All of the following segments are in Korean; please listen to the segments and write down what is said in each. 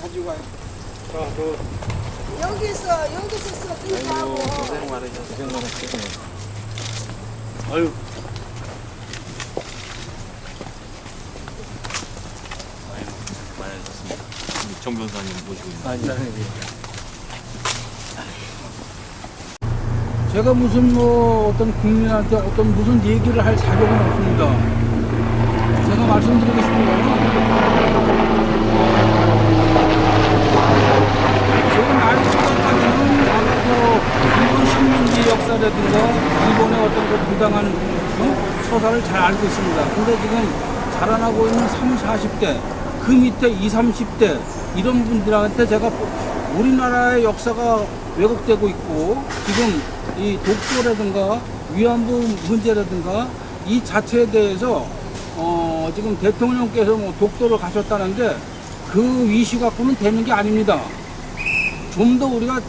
가지고 가요. 여기서 서빙하고. 고생 많으셨어요. 아유. 많으셨습니다. 정 변호사님 모시고 있는. 제가 무슨 어떤 국민한테 어떤 무슨 얘기를 할 자격은 없습니다. 제가 말씀드리고 싶은 거는 지금 아직까지는 아마도 일본 식민지 역사라든가 일본의 어떤 그 부당한 처사를 잘 알고 있습니다. 근데 지금 자라나고 있는 30, 40대 그 밑에 20, 30대 이런 분들한테 제가 우리나라의 역사가 왜곡되고 있고 지금 이 독도라든가 위안부 문제라든가 이 자체에 대해서 지금 대통령께서 뭐 독도를 가셨다는데 그 이슈 갖고는 되는 게 아닙니다. 좀 더 우리가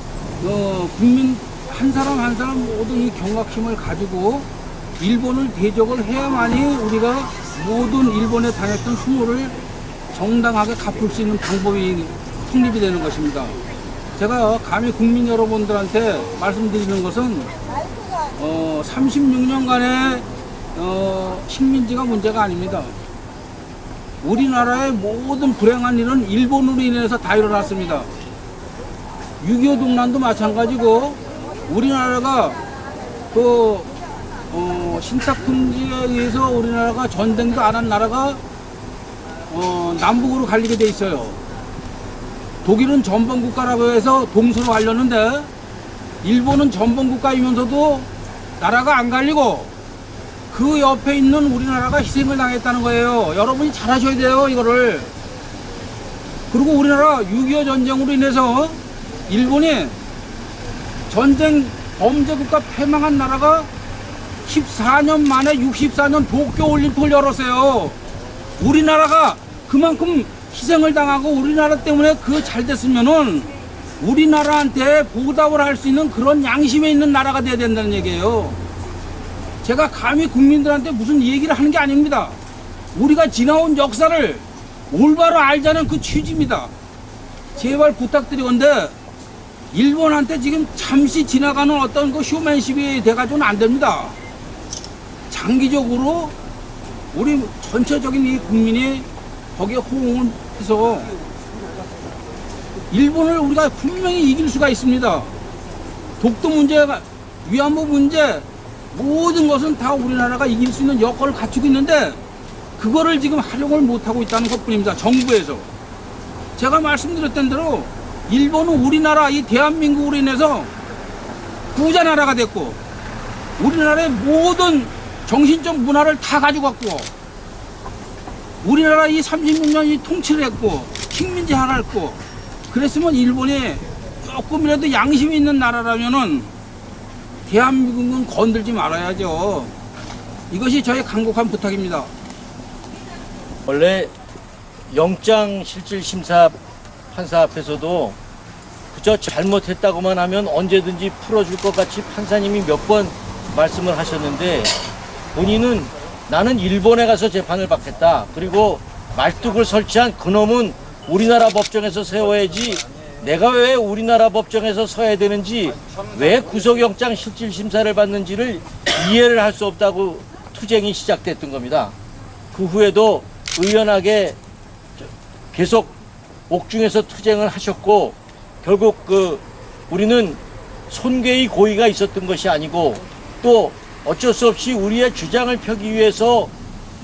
국민 한 사람 한 사람 모든 이 경각심을 가지고 일본을 대적을 해야만이 우리가 모든 일본에 당했던 수모를 정당하게 갚을 수 있는 방법이 확립이 되는 것입니다. 제가 감히 국민 여러분들한테 말씀드리는 것은 36년간의 식민지가 문제가 아닙니다. 우리나라의 모든 불행한 일은 일본으로 인해서 다 일어났습니다. 6.25 동란도 마찬가지고 우리나라가 그 신탁통지에 의해서 우리나라가 전쟁도 안 한 나라가 남북으로 갈리게 돼 있어요. 독일은 전범국가라고 해서 동서로 갈렸는데 일본은 전범국가이면서도 나라가 안 갈리고 그 옆에 있는 우리나라가 희생을 당했다는 거예요. 여러분이 잘 하셔야 돼요, 이거를. 그리고 우리나라 6.25 전쟁으로 인해서 일본이 전쟁 범죄국가 패망한 나라가 14년 만에 64년 도쿄올림픽을 열었어요. 우리나라가 그만큼 희생을 당하고 우리나라 때문에 그 잘 됐으면은 우리나라한테 보답을 할 수 있는 그런 양심에 있는 나라가 돼야 된다는 얘기예요. 제가 감히 국민들한테 무슨 얘기를 하는 게 아닙니다. 우리가 지나온 역사를 올바로 알자는 그 취지입니다. 제발 부탁드리건데 일본한테 지금 잠시 지나가는 어떤 그 쇼맨십이 돼가지고는 안 됩니다. 장기적으로 우리 전체적인 이 국민이 거기에 호응을 해서 일본을 우리가 분명히 이길 수가 있습니다. 독도 문제, 위안부 문제 모든 것은 다 우리나라가 이길 수 있는 여건을 갖추고 있는데 그거를 지금 활용을 못하고 있다는 것뿐입니다. 정부에서. 제가 말씀드렸던 대로 일본은 우리나라 이 대한민국으로 인해서 부자 나라가 됐고 우리나라의 모든 정신적 문화를 다 가지고 갔고 우리나라 이 36년이 통치를 했고 식민지화를 했고 그랬으면 일본이 조금이라도 양심이 있는 나라라면은 대한민국은 건들지 말아야죠. 이것이 저의 간곡한 부탁입니다. 원래 영장실질심사 판사 앞에서도 그저 잘못했다고만 하면 언제든지 풀어줄 것 같이 판사님이 몇 번 말씀을 하셨는데 본인은 나는 일본에 가서 재판을 받겠다. 그리고 말뚝을 설치한 그놈은 우리나라 법정에서 세워야지 내가 왜 우리나라 법정에서 서야 되는지 왜 구속영장 실질심사를 받는지를 이해를 할 수 없다고 투쟁이 시작됐던 겁니다. 그 후에도 의연하게 계속 옥중에서 투쟁을 하셨고 결국 우리는 손괴의 고의가 있었던 것이 아니고 또 어쩔 수 없이 우리의 주장을 펴기 위해서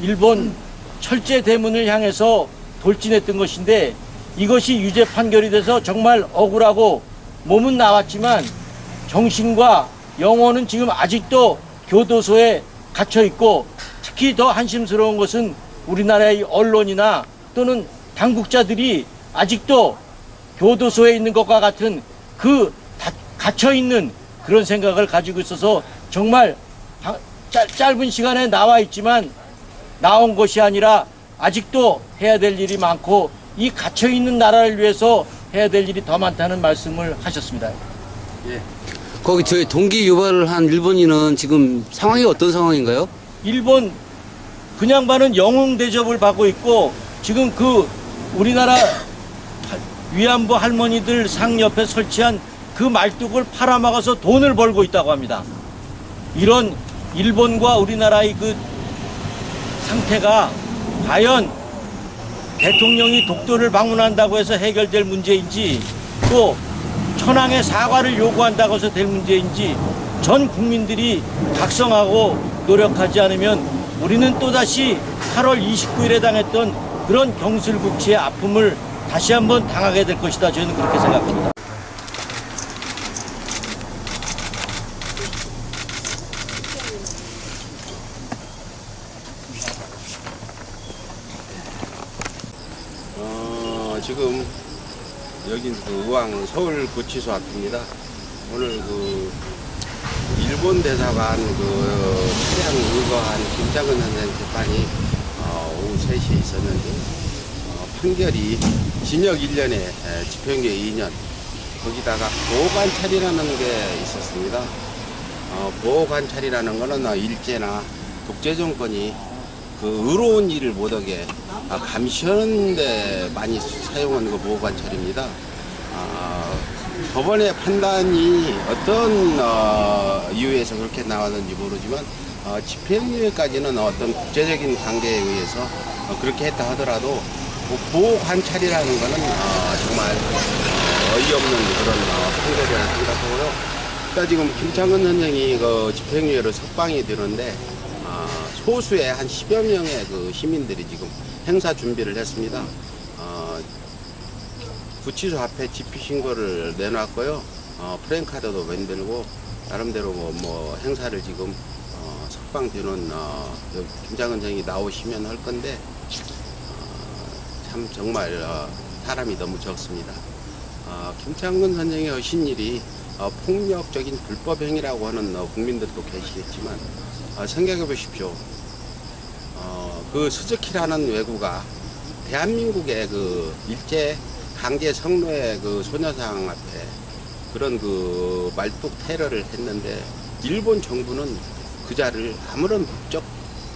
일본 철제 대문을 향해서 돌진했던 것인데 이것이 유죄 판결이 돼서 정말 억울하고 몸은 나왔지만 정신과 영혼은 지금 아직도 교도소에 갇혀 있고 특히 더 한심스러운 것은 우리나라의 언론이나 또는 당국자들이 아직도 교도소에 있는 것과 같은 그 갇혀 있는 그런 생각을 가지고 있어서 정말 짧은 시간에 나와 있지만 나온 것이 아니라 아직도 해야 될 일이 많고 이 갇혀있는 나라를 위해서 해야 될 일이 더 많다는 말씀을 하셨습니다. 예. 거기 저희 동기 유발을 한 일본인은 지금 상황이 어떤 상황인가요? 일본 그 양반은 영웅 대접을 받고 있고 지금 그 우리나라 위안부 할머니들 상 옆에 설치한 그 말뚝을 팔아먹어서 돈을 벌고 있다고 합니다. 이런 일본과 우리나라의 그 상태가 과연 대통령이 독도를 방문한다고 해서 해결될 문제인지, 또 천황의 사과를 요구한다고 해서 될 문제인지 전 국민들이 각성하고 노력하지 않으면 우리는 또다시 8월 29일에 당했던 그런 경술국치의 아픔을 다시 한번 당하게 될 것이다. 저는 그렇게 생각합니다. 지금 여긴 그 의왕 서울구치소 앞입니다. 오늘 그 일본 대사관 그 차량 의거한 김장근 선생 재판이 오후 3시에 있었는데 판결이 징역 1년에 집행유예 2년, 거기다가 보호관찰이라는 게 있었습니다. 보호관찰이라는 거는 일제나 독재 정권이 그 의로운 일을 못하게 감시하는 데 많이 사용한 그 보호관찰입니다. 법원의 판단이 어떤 이유에서 그렇게 나왔는지 모르지만 집행유예까지는 어떤 국제적인 관계에 의해서 그렇게 했다 하더라도 보호관찰이라는 거는 정말 어이없는 그런 판결이라고 생각하고요. 일단 지금 김창근 선생이 그 집행유예로 석방이 되는데 소수의 한 10여 명의 그 시민들이 지금 행사 준비를 했습니다. 구치소 앞에 집회 신고를 내놨고요. 프랜카드도 만들고 나름대로 뭐 행사를 지금 석방되는 김장근 선생이 나오시면 할 건데 참 정말 사람이 너무 적습니다. 김창근 선생이 하신 일이 폭력적인 불법 행위라고 하는 국민들도 계시겠지만 생각해 보십시오. 그 스즈키라는 외구가 대한민국의 그 일제 강제 성노예 그 소녀상 앞에 그런 그 말뚝 테러를 했는데 일본 정부는 그 자를 아무런 법적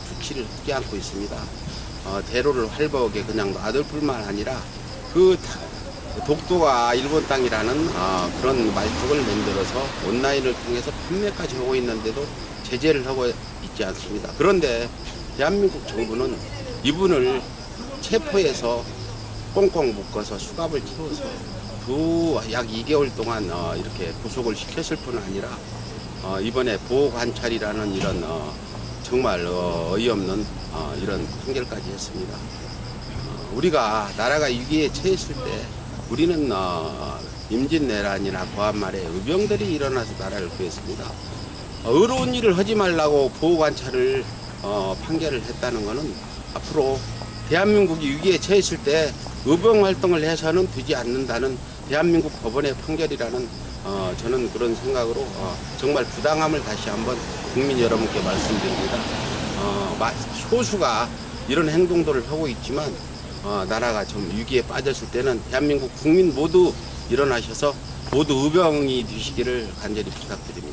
조치를 하지 않고 있습니다. 대로를 활보하게 그냥 놔둘 뿐만 아니라 그 독도가 일본 땅이라는 그런 말뚝을 만들어서 온라인을 통해서 판매까지 하고 있는데도 제재를 하고 있지 않습니다. 그런데 대한민국 정부는 이분을 체포해서 꽁꽁 묶어서 수갑을 채워서 약 2개월 동안 이렇게 구속을 시켰을 뿐 아니라 이번에 보호관찰이라는 이런 정말 어이없는 이런 판결까지 했습니다. 우리가 나라가 위기에 처했을 때 우리는 임진왜란이나 고한말에 의병들이 일어나서 나라를 구했습니다. 의로운 일을 하지 말라고 보호관찰을 판결을 했다는 것은 앞으로 대한민국이 위기에 처했을 때 의병 활동을 해서는 되지 않는다는 대한민국 법원의 판결이라는 저는 그런 생각으로 정말 부당함을 다시 한번 국민 여러분께 말씀드립니다. 소수가 이런 행동들을 하고 있지만 나라가 좀 위기에 빠졌을 때는 대한민국 국민 모두 일어나셔서 모두 의병이 되시기를 간절히 부탁드립니다.